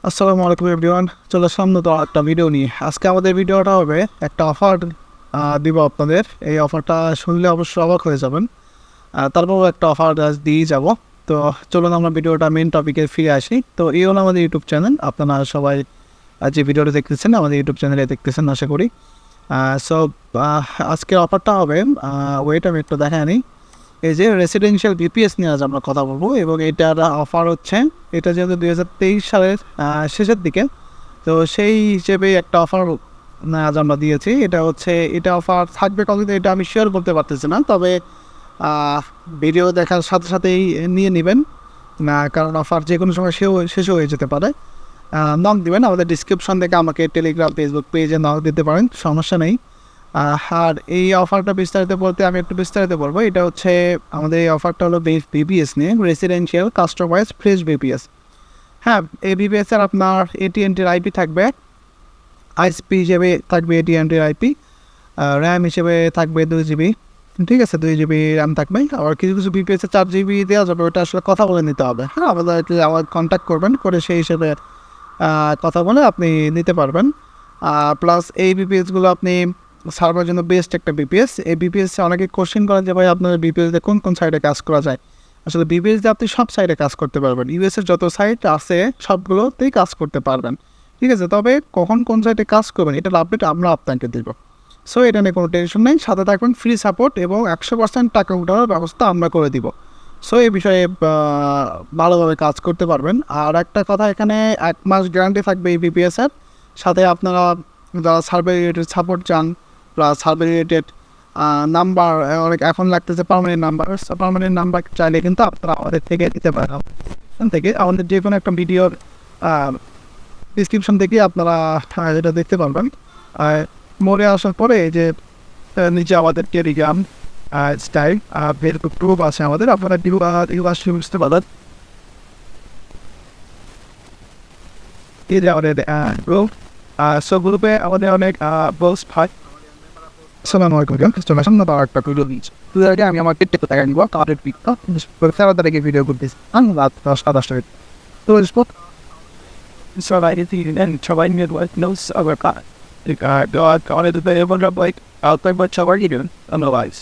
আসসালামু আলাইকুম এভরিওয়ান, চলে আসলাম নতুন একটা ভিডিও নিয়ে। আজকে আমাদের ভিডিওটা হবে একটা অফার দিব আপনাদের। এই অফারটা শুনলে অবশ্যই অবাক হয়ে যাবেন। তারপরও একটা অফার দিয়ে যাব। তো চলুন আমরা ভিডিওটা মেন টপিকে ফিরে আসি। তো এই হলো আমাদের ইউটিউব চ্যানেল। আপনারা সবাই যে ভিডিওটা দেখতেছেন আমাদের ইউটিউব চ্যানেলে দেখতেছেন আশা করি। সো আজকের অফারটা হবে, ওয়েট আমি একটু দেখা নিই। এই যে রেসিডেন্সিয়াল ভিপিএস নিয়ে আজ আমরা কথা বলবো, এবং এটার অফার হচ্ছে, এটা যেহেতু 2023 সালের শেষের দিকে, তো সেই হিসেবে একটা অফার আজ আমরা দিয়েছি। এটা অফার থাকবে কতদিন এটা আমি শেয়ার করতে পারতেছি না, তবে ভিডিও দেখার সাথে সাথেই নিয়ে নেবেন না, কারণ অফার যে কোনো সময় শেষ হয়ে যেতে পারে। নক দিবেন আমাদের ডিসক্রিপশন থেকে, আমাকে টেলিগ্রাম ফেসবুক পেজে নক দিতে পারেন, সমস্যা নেই। আর এই অফারটা বিস্তারিত বলতে আমি একটু বিস্তারিত বলবো। এটা হচ্ছে আমাদের এই অফারটা হলো ভিপিএস নিয়ে, রেসিডেন্সিয়াল কাস্টমাইজ ফ্রেশ ভিপিএস। হ্যাঁ, এই ভিপিএসের আপনার এটিএনটির আইপি থাকবে, আইএসপি হিসেবে থাকবে এটিএনটির আইপি, র্যাম হিসেবে থাকবে 2GB। ঠিক আছে, 2GB র্যাম থাকবে। আবার কিছু কিছু ভিপিএসে 4GB দেওয়া যাবে, ওটা আসলে কথা বলে নিতে হবে। হ্যাঁ, আমাদেরকে আমার কন্ট্যাক্ট করবেন, করে সেই হিসেবে কথা বলে আপনি নিতে পারবেন। প্লাস এই ভিপিএসগুলো আপনি সার্ভারের জন্য বেস্ট একটা বিপিএস। এই বিপিএসে অনেকে কোশ্চেন করেন যে ভাই আপনার বিপিএসে কোন কোন সাইডে কাজ করা যায়। আসলে বিপিএস দিয়ে আপনি সব সাইডে কাজ করতে পারবেন, ইউএসের যত সাইট আছে সবগুলোতেই কাজ করতে পারবেন। ঠিক আছে, তবে কখন কোন সাইডে কাজ করবেন এটার আপডেট আমরা আপনাকে দেবো। সো এটা নিয়ে কোনো টেনশন নেই, সাথে থাকবেন, ফ্রি সাপোর্ট এবং 100% টাকা উঠানোর ব্যবস্থা আমরা করে দিব। সো এই বিষয়ে ভালোভাবে কাজ করতে পারবেন। আর একটা কথা, এখানে 1 মাস গ্যারান্টি থাকবে এই বিপিএসের সাথে। আপনারা যারা সার্ভে রিলেটেড সাপোর্ট চান, প্লাস সার্ভে রিলেটেড নাম্বার অনেক এখন লাগতেছে, পার্মানেন্ট নাম্বার চাইলে কিন্তু আপনারা আমাদের থেকে দিতে পারেন। এখান থেকে আমাদের যে কোনো একটা ভিডিওর ডিসক্রিপশন থেকে আপনারা এটা দেখতে পারবেন। মোড়ে আসার পরে যে নিচে আমাদের টেলিগ্রাম স্টাইল ফেসবুক গ্রুপ আছে আমাদের, আপনারা বুঝতে পারেন। এই যে আমাদের গ্রুপ, সব গ্রুপে আমাদের অনেক পোস্ট হয়। আসসালামু আলাইকুম, একটা ভিডিও দিচ্ছি। আমি আমার টেকটা টাকা নিব, কার্ডের পিকটা 13 তারিখে ভিডিও করতেছি, আমি রাত 10টা তো সবাই নিয়ে নোটস আমার কাজ অনেক অনেক outside but সবাই otherwise